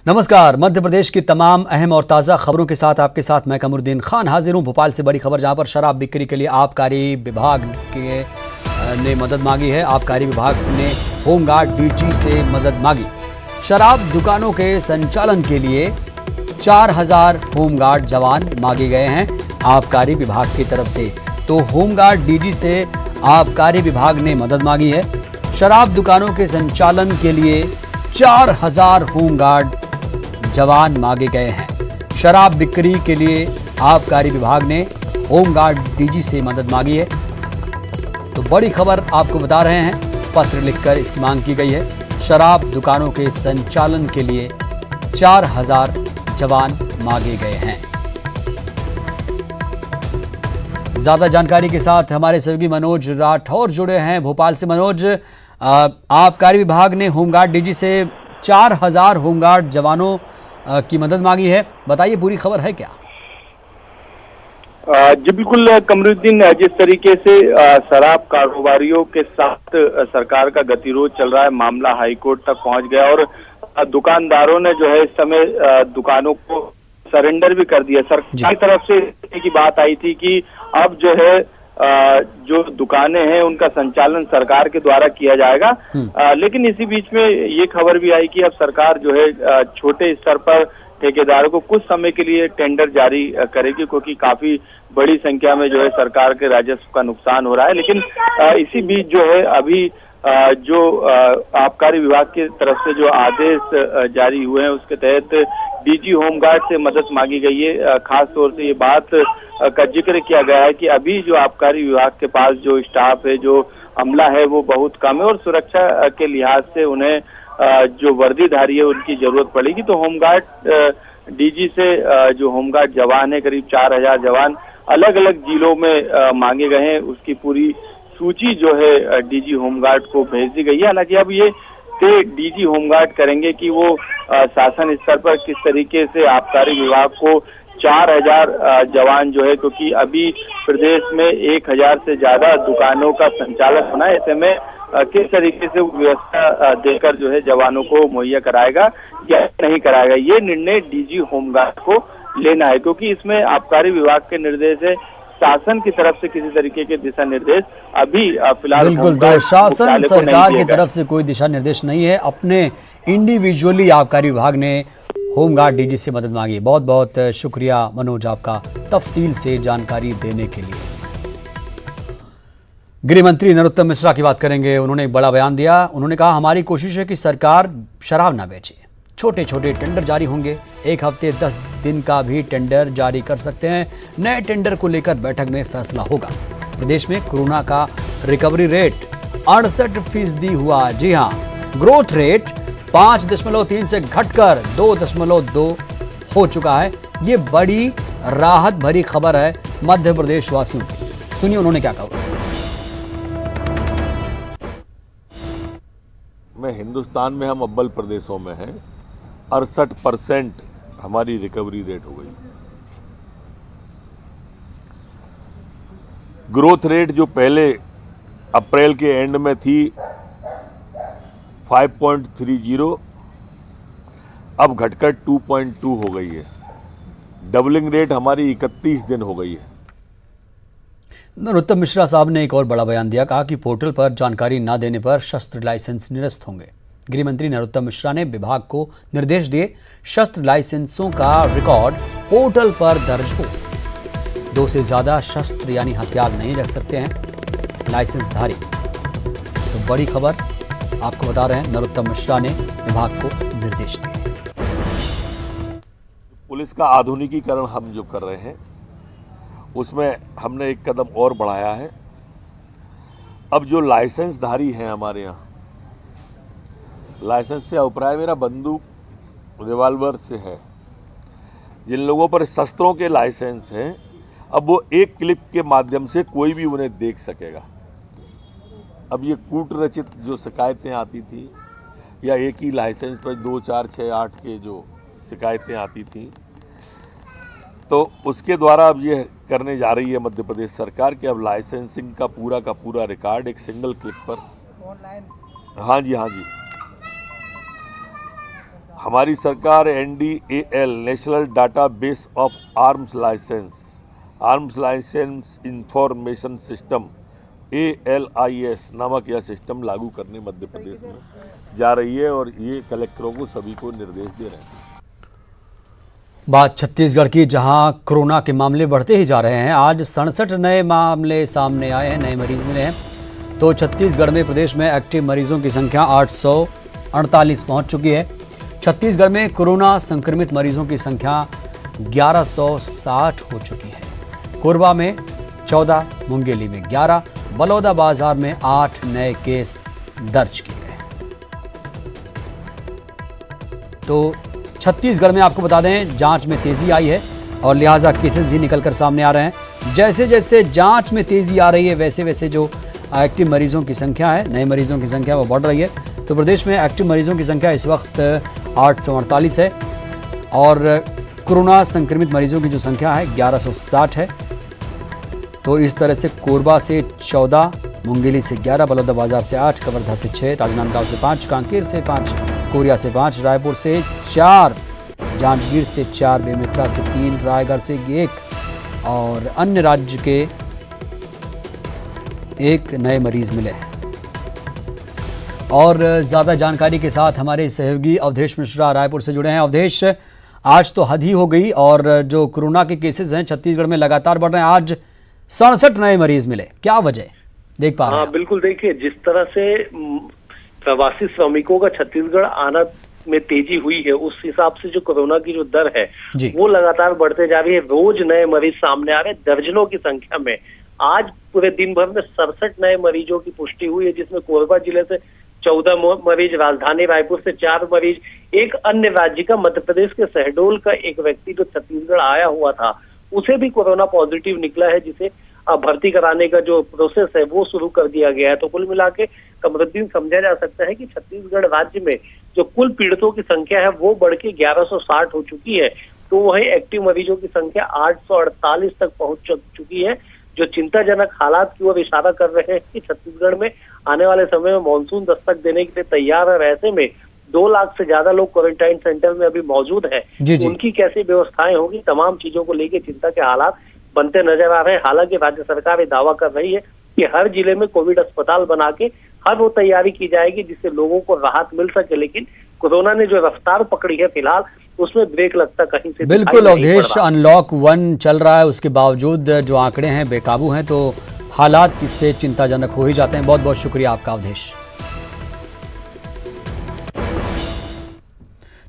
नमस्कार। मध्य प्रदेश की तमाम अहम और ताज़ा खबरों के साथ आपके साथ मैं कमरुद्दीन खान हाजिर हूं। भोपाल से बड़ी खबर, जहां पर शराब बिक्री के लिए आबकारी विभाग ने मदद मांगी है। आबकारी विभाग ने होमगार्ड डीजी से मदद मांगी। शराब दुकानों के संचालन के लिए 4000 होमगार्ड जवान मांगे गए हैं आबकारी विभाग की तरफ से। तो होमगार्ड डीजी से आबकारी विभाग ने मदद मांगी है। शराब दुकानों के संचालन के लिए 4000 होमगार्ड जवान मांगे गए हैं। शराब बिक्री के लिए आबकारी विभाग ने होमगार्ड डीजी से मदद मांगी है। तो बड़ी खबर आपको बता रहे हैं, पत्र लिखकर इसकी मांग की गई है। शराब दुकानों के संचालन के लिए 4000 जवान मांगे गए हैं। ज्यादा जानकारी के साथ हमारे सहयोगी मनोज राठौर जुड़े हैं भोपाल से। मनोज, आबकारी विभाग ने होमगार्ड डीजी से 4000 होमगार्ड जवानों की मदद मांगी है, बताइए पूरी खबर है क्या? जी बिल्कुल कमरुद्दीन, जिस तरीके से शराब कारोबारियों के साथ सरकार का गतिरोध चल रहा है, मामला हाईकोर्ट तक पहुंच गया और दुकानदारों ने जो है इस समय दुकानों को सरेंडर भी कर दिया। सरकार की तरफ से की बात आई थी कि अब जो है जो दुकानें हैं उनका संचालन सरकार के द्वारा किया जाएगा। लेकिन इसी बीच में ये खबर भी आई कि अब सरकार जो है छोटे स्तर पर ठेकेदारों को कुछ समय के लिए टेंडर जारी करेगी, क्योंकि काफी बड़ी संख्या में जो है सरकार के राजस्व का नुकसान हो रहा है। लेकिन इसी बीच जो है अभी जो आबकारी विभाग की तरफ से जो आदेश जारी हुए हैं उसके तहत डीजी होमगार्ड से मदद मांगी गई है। खास तौर से ये बात का जिक्र किया गया है कि अभी जो आबकारी विभाग के पास जो स्टाफ है, जो अमला है, वो बहुत कम है और सुरक्षा के लिहाज से उन्हें जो वर्दीधारी है उनकी जरूरत पड़ेगी। तो होमगार्ड डीजी से जो होमगार्ड जवान है, करीब 4000 जवान अलग अलग जिलों में मांगे गए हैं। उसकी पूरी सूची जो है डीजी होमगार्ड को भेज दी गई है। हालांकि अब ये तय डीजी होमगार्ड करेंगे कि वो शासन स्तर पर किस तरीके से आबकारी विभाग को 4000 जवान जो है, क्योंकि अभी प्रदेश में 1000 से ज्यादा दुकानों का संचालन होना है, ऐसे में किस तरीके से व्यवस्था देकर जो है जवानों को मुहैया कराएगा या नहीं कराएगा, ये निर्णय डीजी होमगार्ड को लेना है। क्योंकि इसमें आबकारी विभाग के निर्देश है, शासन की तरफ से किसी तरीके के दिशा निर्देश अभी फिलहाल बिल्कुल शासन सरकार की तरफ से कोई दिशा निर्देश नहीं है। अपने इंडिविजुअली आबकारी विभाग ने होमगार्ड डीजी से मदद मांगी। बहुत बहुत शुक्रिया मनोज, आपका तफसील से जानकारी देने के लिए। गृह मंत्री नरोत्तम मिश्रा की बात करेंगे। उन्होंने एक बड़ा बयान दिया। उन्होंने कहा, हमारी कोशिश है कि सरकार शराब ना बेचे। छोटे छोटे टेंडर जारी होंगे, 1 हफ्ते 10 दिन का भी टेंडर जारी कर सकते हैं। नए टेंडर को लेकर बैठक में फैसला होगा। प्रदेश में कोरोना का रिकवरी रेट 68% हुआ। जी हां, ग्रोथ रेट 5.3 से घटकर 2.2 हो चुका है। ये बड़ी राहत भरी खबर है मध्य प्रदेश वासियों की। सुनिए उन्होंने क्या कहा। में हिंदुस्तान में हम अव्वल प्रदेशों में हैं। 68% हमारी रिकवरी रेट हो गई। ग्रोथ रेट जो पहले अप्रैल के एंड में थी 5.30, अब घटकर 2.2 हो गई है। डबलिंग रेट हमारी 31 दिन हो गई है। नरोत्तम मिश्रा साहब ने एक और बड़ा बयान दिया। कहा कि पोर्टल पर जानकारी न देने पर शस्त्र लाइसेंस निरस्त होंगे। गृह मंत्री नरोत्तम मिश्रा ने विभाग को निर्देश दिए, शस्त्र लाइसेंसों का रिकॉर्ड पोर्टल पर दर्ज हो। 2 से ज्यादा शस्त्र यानी हथियार नहीं रख सकते हैं लाइसेंसधारी। तो बड़ी खबर आपको बता रहे हैं, नरोत्तम मिश्रा ने विभाग को निर्देश दिए। पुलिस का आधुनिकीकरण हम जो कर रहे हैं उसमें हमने एक कदम और बढ़ाया है। अब जो लाइसेंसधारी हैं हमारे यहाँ, लाइसेंस से अभिप्राय मेरा बंदूक रिवॉल्वर से है, जिन लोगों पर शस्त्रों के लाइसेंस हैं, अब वो एक क्लिक के माध्यम से कोई भी उन्हें देख सकेगा। अब ये कूट रचित जो शिकायतें आती थी या एक ही लाइसेंस पर 2, 4, 6, 8 के जो शिकायतें आती थी, तो उसके द्वारा अब ये करने जा रही है मध्य प्रदेश सरकार कि अब लाइसेंसिंग का पूरा रिकॉर्ड एक सिंगल क्लिक पर ऑनलाइन। हाँ जी, हमारी सरकार NDAL national database of arms licence information system ALIS नामक यह सिस्टम लागू करने मध्य प्रदेश में जा रही है और ये कलेक्टरों को सभी को निर्देश दे रहे हैं। बात छत्तीसगढ़ की, जहां कोरोना के मामले बढ़ते ही जा रहे हैं। आज 67 नए मामले सामने आए हैं, नए मरीज मिले हैं। तो छत्तीसगढ़ में प्रदेश में एक्टिव मरीजों की संख्या 848 पहुंच चुकी है। छत्तीसगढ़ में कोरोना संक्रमित मरीजों की संख्या 1160 हो चुकी है। कोरबा में 14, मुंगेली में 11, बलौदाबाजार में 8 नए केस दर्ज किए गए। तो छत्तीसगढ़ में आपको बता दें, जांच में तेजी आई है और लिहाजा केसेस भी निकलकर सामने आ रहे हैं। जैसे जैसे जांच में तेजी आ रही है, वैसे वैसे जो एक्टिव मरीजों की संख्या है, नए मरीजों की संख्या वो बढ़ रही है। तो प्रदेश में एक्टिव मरीजों की संख्या इस वक्त 848 है और कोरोना संक्रमित मरीजों की जो संख्या है 1160 है। तो इस तरह से कोरबा से 14, मुंगेली से 11, बलौदाबाजार से 8, कवर्धा से 6, राजनांदगांव से 5, कांकेर से 5, कोरिया से 5, रायपुर से 4, जांजगीर से 4, बेमेतरा से 3, रायगढ़ से 1 और अन्य राज्य के 1 नए मरीज मिले हैं। और ज़्यादा जानकारी के साथ हमारे सहयोगी अवधेश मिश्रा रायपुर से जुड़े हैं। अवधेश, आज तो हद ही हो गई और जो कोरोना के केसेस हैं छत्तीसगढ़ में लगातार बढ़ रहे हैं। आज 67 नए मरीज मिले, क्या वजह देख पा रहे हैं? हाँ बिल्कुल, देखिए जिस तरह से प्रवासी श्रमिकों का छत्तीसगढ़ आना में तेजी हुई है, उस हिसाब से जो कोरोना की जो दर है वो लगातार बढ़ते जा रही है। रोज नए मरीज सामने आ रहे हैं, दर्जनों की संख्या में। आज पूरे दिन भर में 67 नए मरीजों की पुष्टि हुई है, जिसमें कोरबा जिले से 14 मरीज, राजधानी रायपुर से 4 मरीज, एक अन्य राज्य का मध्य प्रदेश के शहडोल का एक व्यक्ति जो छत्तीसगढ़ आया हुआ था उसे भी कोरोना पॉजिटिव निकला है, जिसे भर्ती कराने का जो प्रोसेस है वो शुरू कर दिया गया है। तो कुल मिला के कमरुद्दीन, समझा जा सकता है कि छत्तीसगढ़ राज्य में जो कुल पीड़ितों की संख्या है वो बढ़ के 1160 हो चुकी है। तो वहीं एक्टिव मरीजों की संख्या 848 तक पहुंच चुकी है, जो चिंताजनक हालात की ओर इशारा कर रहे हैं कि छत्तीसगढ़ में आने वाले समय में मानसून दस्तक देने के लिए तैयार है। ऐसे में 2 लाख से ज्यादा लोग क्वारंटाइन सेंटर में अभी मौजूद है। उनकी कैसी व्यवस्थाएं होगी, तमाम चीजों को लेकर चिंता के हालात बनते नजर आ रहे हैं। हालांकि राज्य सरकार ये दावा कर रही है कि हर जिले में कोविड अस्पताल बना के हर वो तैयारी की जाएगी जिससे लोगों को राहत मिल सके। लेकिन कोरोना ने जो रफ्तार पकड़ी है फिलहाल, उसमें ब्रेक लगता कहीं से बिल्कुल अवधेश, अनलॉक 1 चल रहा है, उसके बावजूद जो आंकड़े हैं बेकाबू हैं, तो हालात इससे चिंताजनक हो ही जाते हैं। बहुत बहुत शुक्रिया आपका अवधेश।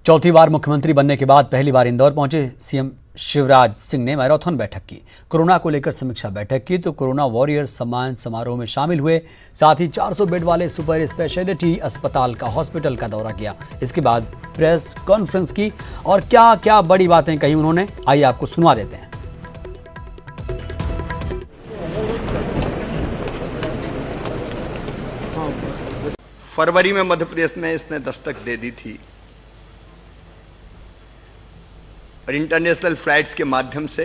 चौथी बार मुख्यमंत्री बनने के बाद पहली बार इंदौर पहुंचे सीएम शिवराज सिंह ने मैराथन बैठक की, कोरोना को लेकर समीक्षा बैठक की। तो कोरोना वॉरियर सम्मान समारोह में शामिल हुए, साथ ही 400 बेड वाले सुपर स्पेशलिटी अस्पताल का, हॉस्पिटल का दौरा किया। इसके बाद प्रेस कॉन्फ्रेंस की और क्या क्या बड़ी बातें कही उन्होंने, आइए आपको सुनवा देते हैं। फरवरी में मध्य प्रदेश में इसने दस्तक दे दी थी और इंटरनेशनल फ्लाइट्स के माध्यम से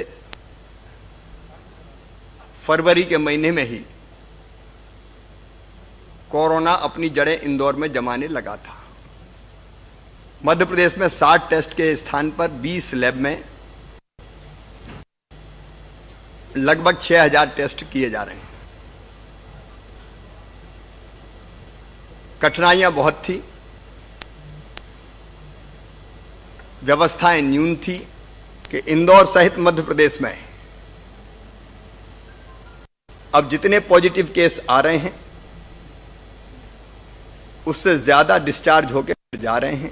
फरवरी के महीने में ही कोरोना अपनी जड़ें इंदौर में जमाने लगा था। मध्य प्रदेश में 60 टेस्ट के स्थान पर 20 लैब में लगभग 6000 टेस्ट किए जा रहे हैं। कठिनाइयां बहुत थी, व्यवस्थाएं न्यून थी कि इंदौर सहित मध्य प्रदेश में अब जितने पॉजिटिव केस आ रहे हैं उससे ज्यादा डिस्चार्ज होकर जा रहे हैं।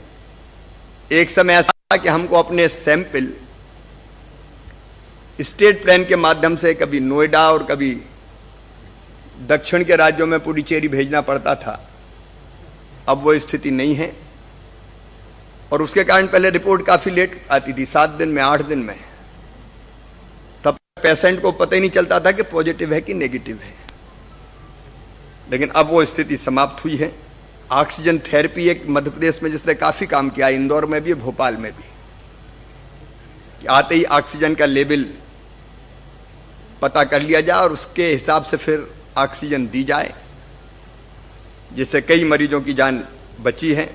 एक समय ऐसा था कि हमको अपने सैंपल स्टेट प्लान के माध्यम से कभी नोएडा और कभी दक्षिण के राज्यों में पुडुचेरी भेजना पड़ता था। अब वो स्थिति नहीं है और उसके कारण पहले रिपोर्ट काफी लेट आती थी, 7 दिन में, 8 दिन में। तब पेशेंट को पता ही नहीं चलता था कि पॉजिटिव है कि नेगेटिव है। लेकिन अब वो स्थिति समाप्त हुई है। ऑक्सीजन थेरेपी एक मध्य प्रदेश में जिसने काफी काम किया, इंदौर में भी, भोपाल में भी, कि आते ही ऑक्सीजन का लेवल पता कर लिया जाए और उसके हिसाब से फिर ऑक्सीजन दी जाए, जिससे कई मरीजों की जान बची है।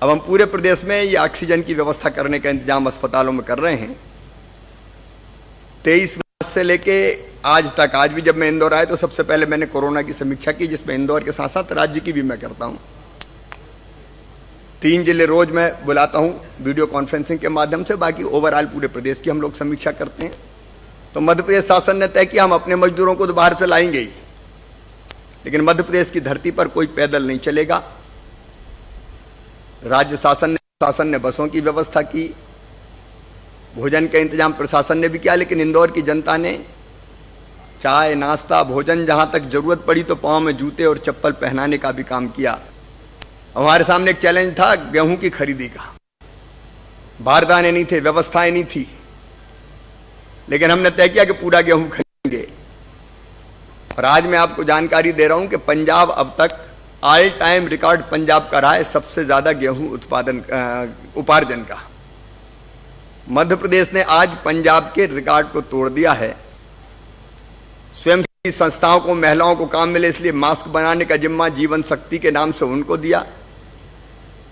अब हम पूरे प्रदेश में ये ऑक्सीजन की व्यवस्था करने का इंतजाम अस्पतालों में कर रहे हैं। 23 मार्च से लेके आज तक, आज भी जब मैं इंदौर आया तो सबसे पहले मैंने कोरोना की समीक्षा की, जिसमें इंदौर के साथ साथ राज्य की भी मैं करता हूं। 3 जिले रोज मैं बुलाता हूं वीडियो कॉन्फ्रेंसिंग के माध्यम से, बाकी ओवरऑल पूरे प्रदेश की हम लोग समीक्षा करते हैं। तो मध्य प्रदेश शासन ने तय किया हम अपने मजदूरों को तो बाहर से लाएंगे ही, लेकिन मध्य प्रदेश की धरती पर कोई पैदल नहीं चलेगा। राज्य शासन ने बसों की व्यवस्था की, भोजन का इंतजाम प्रशासन ने भी किया, लेकिन इंदौर की जनता ने चाय नाश्ता भोजन, जहां तक जरूरत पड़ी तो पांव में जूते और चप्पल पहनाने का भी काम किया। हमारे सामने एक चैलेंज था गेहूं की खरीदी का, बारदाने नहीं थे, व्यवस्थाएं नहीं थी, लेकिन हमने तय किया कि पूरा गेहूं खरीदेंगे। और आज मैं आपको जानकारी दे रहा हूं कि पंजाब अब तक ऑल टाइम रिकॉर्ड पंजाब का रहा है सबसे ज्यादा गेहूं उपार्जन का। मध्य प्रदेश ने आज पंजाब के रिकॉर्ड को तोड़ दिया है। स्वयंसेवी संस्थाओं को, महिलाओं को काम मिले इसलिए मास्क बनाने का जिम्मा जीवन शक्ति के नाम से उनको दिया।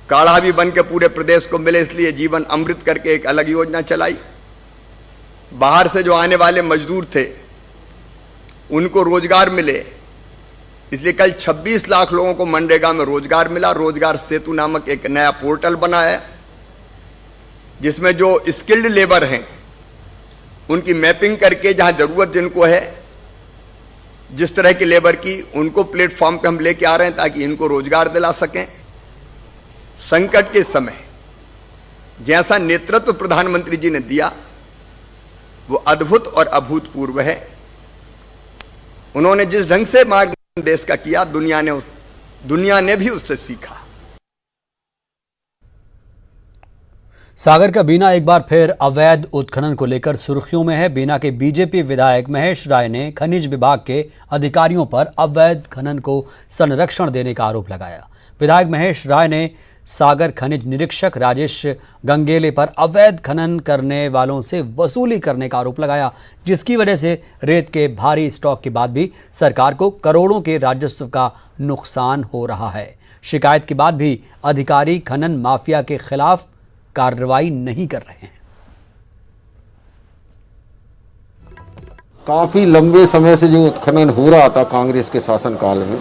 काढ़ा भी बन के पूरे प्रदेश को मिले इसलिए जीवन अमृत करके एक अलग योजना चलाई। बाहर से जो आने वाले मजदूर थे उनको रोजगार मिले, इसलिए कल 26 लाख लोगों को मनरेगा में रोजगार मिला। रोजगार सेतु नामक एक नया पोर्टल बना है, जिसमें जो स्किल्ड लेबर हैं उनकी मैपिंग करके जहां जरूरत जिनको है, जिस तरह की लेबर की, उनको प्लेटफॉर्म पे हम लेके आ रहे हैं ताकि इनको रोजगार दिला सकें। संकट के समय जैसा नेतृत्व प्रधानमंत्री जी ने दिया वो अद्भुत और अभूतपूर्व है। उन्होंने जिस ढंग से मार्गदर्शन देश का किया, दुनिया ने भी उससे सीखा। सागर का बीना एक बार फिर अवैध उत्खनन को लेकर सुर्खियों में है। बीना के बीजेपी विधायक महेश राय ने खनिज विभाग के अधिकारियों पर अवैध खनन को संरक्षण देने का आरोप लगाया। विधायक महेश राय ने सागर खनिज निरीक्षक राजेश गंगेले पर अवैध खनन करने वालों से वसूली करने का आरोप लगाया, जिसकी वजह से रेत के भारी स्टॉक के बाद भी सरकार को करोड़ों के राजस्व का नुकसान हो रहा है। शिकायत के बाद भी अधिकारी खनन माफिया के खिलाफ कार्रवाई नहीं कर रहे हैं। काफी लंबे समय से जो उत्खनन हो रहा था कांग्रेस के शासनकाल में,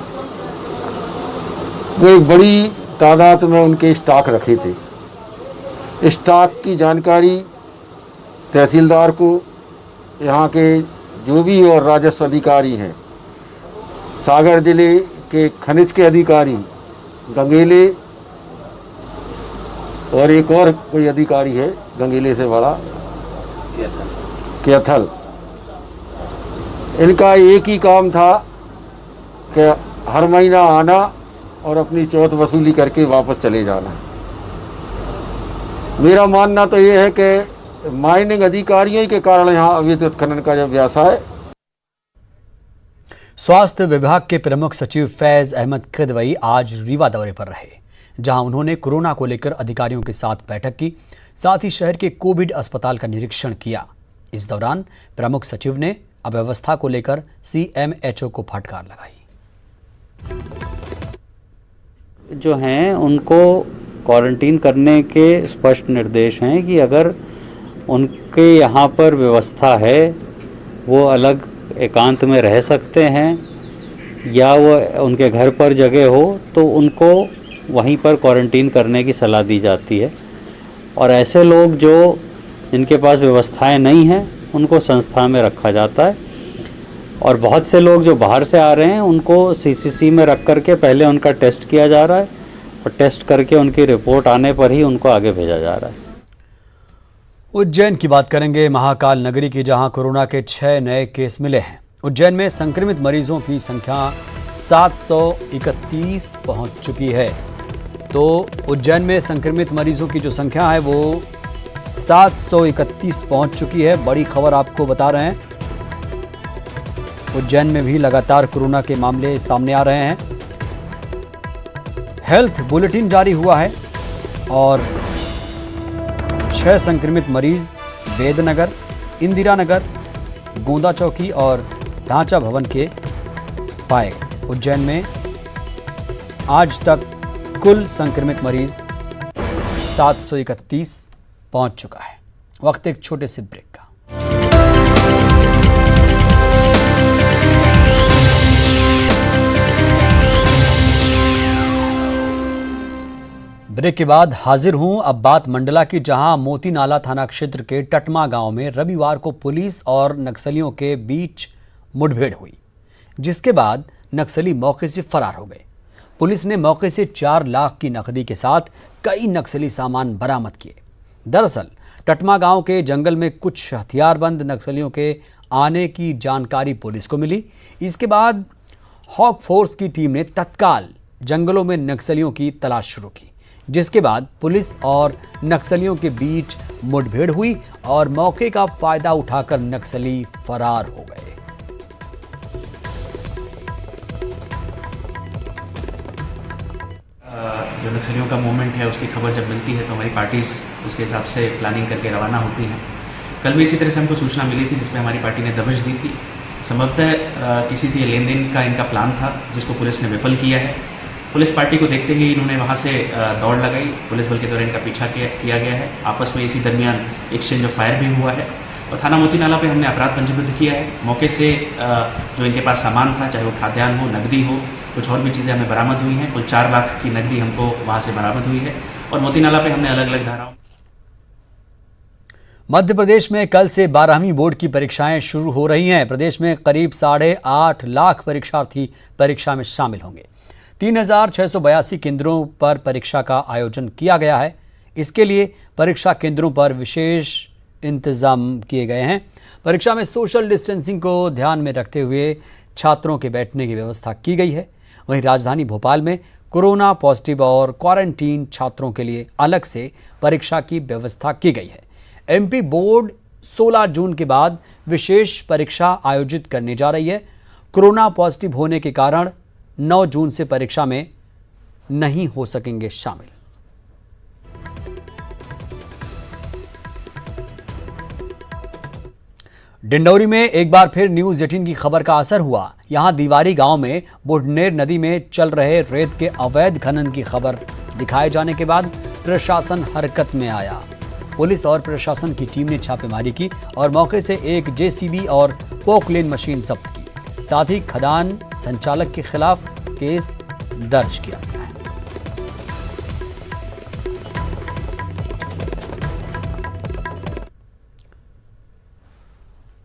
वो एक बड़ी तादाद में उनके स्टॉक रखे थे। स्टॉक की जानकारी तहसीलदार को, यहाँ के जो भी और राजस्व अधिकारी हैं, सागर जिले के खनिज के अधिकारी गंगेले और एक और कोई अधिकारी है गंगेले से बड़ा कैथल, इनका एक ही काम था कि हर महीना आना और अपनी चौथ वसूली करके वापस चले जाना। मेरा मानना तो ये है कि माइनिंग अधिकारियों के कारण यहाँ अवैध उत्खनन का जो व्यवसाय है। स्वास्थ्य विभाग के प्रमुख सचिव फैज अहमद किदवई आज रीवा दौरे पर रहे, जहां उन्होंने कोरोना को लेकर अधिकारियों के साथ बैठक की, साथ ही शहर के कोविड अस्पताल का निरीक्षण किया। इस दौरान प्रमुख सचिव ने अव्यवस्था को लेकर CMHO को फटकार लगाई। जो हैं उनको क्वारंटीन करने के स्पष्ट निर्देश हैं कि अगर उनके यहाँ पर व्यवस्था है वो अलग एकांत में रह सकते हैं, या वो उनके घर पर जगह हो तो उनको वहीं पर क्वारंटीन करने की सलाह दी जाती है। और ऐसे लोग जो जिनके पास व्यवस्थाएं नहीं हैं उनको संस्था में रखा जाता है। और बहुत से लोग जो बाहर से आ रहे हैं उनको CCC में रख करके पहले उनका टेस्ट किया जा रहा है, और टेस्ट करके उनकी रिपोर्ट आने पर ही उनको आगे भेजा जा रहा है। उज्जैन की बात करेंगे, महाकाल नगरी की, जहां कोरोना के 6 नए केस मिले हैं। उज्जैन में संक्रमित मरीजों की संख्या 731 पहुंच चुकी है। तो उज्जैन में संक्रमित मरीजों की जो संख्या है वो 731 पहुंच चुकी है। बड़ी खबर आपको बता रहे हैं, उज्जैन में भी लगातार कोरोना के मामले सामने आ रहे हैं। हेल्थ बुलेटिन जारी हुआ है और 6 संक्रमित मरीज वेदनगर, इंदिरा नगर, गोंदा चौकी और ढांचा भवन के पाए गए। उज्जैन में आज तक कुल संक्रमित मरीज 731 पहुंच चुका है। वक्त एक छोटे से ब्रेक का। ब्रेक के बाद हाजिर हूं। अब बात मंडला की, जहां मोती नाला थाना क्षेत्र के टटमा गांव में रविवार को पुलिस और नक्सलियों के बीच मुठभेड़ हुई, जिसके बाद नक्सली मौके से फरार हो गए। पुलिस ने मौके से 4 लाख की नकदी के साथ कई नक्सली सामान बरामद किए। दरअसल टटमा गांव के जंगल में कुछ हथियारबंद नक्सलियों के आने की जानकारी पुलिस को मिली। इसके बाद हॉक फोर्स की टीम ने तत्काल जंगलों में नक्सलियों की तलाश शुरू की, जिसके बाद पुलिस और नक्सलियों के बीच मुठभेड़ हुई और मौके का फायदा उठाकर नक्सली फरार हो गए। जो नक्सलियों का मूवमेंट है उसकी खबर जब मिलती है तो हमारी पार्टीज उसके हिसाब से प्लानिंग करके रवाना होती हैं। कल भी इसी तरह से हमको सूचना मिली थी, जिसमें हमारी पार्टी ने दबिश दी थी। संभवतः किसी से लेन देन का इनका प्लान था, जिसको पुलिस ने विफल किया है। पुलिस पार्टी को देखते ही इन्होंने वहाँ से दौड़ लगाई। पुलिस बल के द्वारा इनका पीछा किया गया है। आपस में इसी दरमियान एक्सचेंज ऑफ फायर भी हुआ है और थाना मोती नाला पे हमने अपराध पंजीबद्ध किया है। मौके से जो इनके पास सामान था, चाहे वो खाद्यान्न हो, नकदी हो, कुछ और भी चीज़ें हमें बरामद हुई हैं। कुल 4 लाख की नकदी हमको वहाँ से बरामद हुई है और मोती नाला पे हमने अलग अलग धाराओं। मध्य प्रदेश में कल से 12वीं बोर्ड की परीक्षाएं शुरू हो रही हैं। प्रदेश में करीब 8.5 लाख परीक्षार्थी परीक्षा में शामिल होंगे। 3682 केंद्रों पर परीक्षा का आयोजन किया गया है। इसके लिए परीक्षा केंद्रों पर विशेष इंतजाम किए गए हैं। परीक्षा में सोशल डिस्टेंसिंग को ध्यान में रखते हुए छात्रों के बैठने की व्यवस्था की गई है। वहीं राजधानी भोपाल में कोरोना पॉजिटिव और क्वारंटीन छात्रों के लिए अलग से परीक्षा की व्यवस्था की गई है। एमपी बोर्ड 16 जून के बाद विशेष परीक्षा आयोजित करने जा रही है। कोरोना पॉजिटिव होने के कारण 9 जून से परीक्षा में नहीं हो सकेंगे शामिल। डिंडौरी में एक बार फिर न्यूज़ 18 की खबर का असर हुआ। यहां दीवारी गांव में बुढ़नेर नदी में चल रहे रेत के अवैध खनन की खबर दिखाए जाने के बाद प्रशासन हरकत में आया। पुलिस और प्रशासन की टीम ने छापेमारी की और मौके से एक जेसीबी और पोकलेन मशीन जब्त की। साथ ही खदान संचालक के खिलाफ केस दर्ज किया गया है।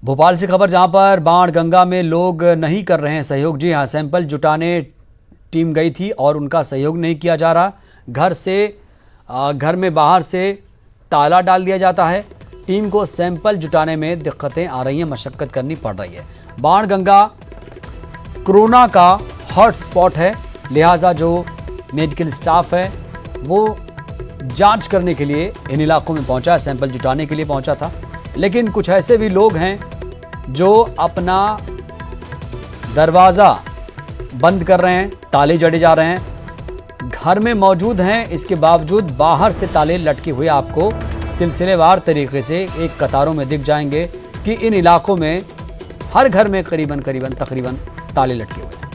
भोपाल से खबर, जहां पर बाणगंगा में लोग नहीं कर रहे हैं सहयोग। जी हां, सैंपल जुटाने टीम गई थी और उनका सहयोग नहीं किया जा रहा। घर में बाहर से ताला डाल दिया जाता है। टीम को सैंपल जुटाने में दिक्कतें आ रही हैं, मशक्कत करनी पड़ रही है। बाणगंगा कोरोना का हॉटस्पॉट है, लिहाजा जो मेडिकल स्टाफ है वो जांच करने के लिए इन इलाकों में पहुंचा है, सैंपल जुटाने के लिए पहुंचा था। लेकिन कुछ ऐसे भी लोग हैं जो अपना दरवाज़ा बंद कर रहे हैं, ताले जड़े जा रहे हैं। घर में मौजूद हैं, इसके बावजूद बाहर से ताले लटके हुए आपको सिलसिलेवार तरीके से एक कतारों में दिख जाएंगे कि इन इलाकों में हर घर में तकरीबन ताले लटके हुए हैं।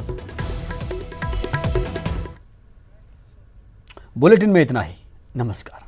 बुलेटिन में इतना ही। नमस्कार।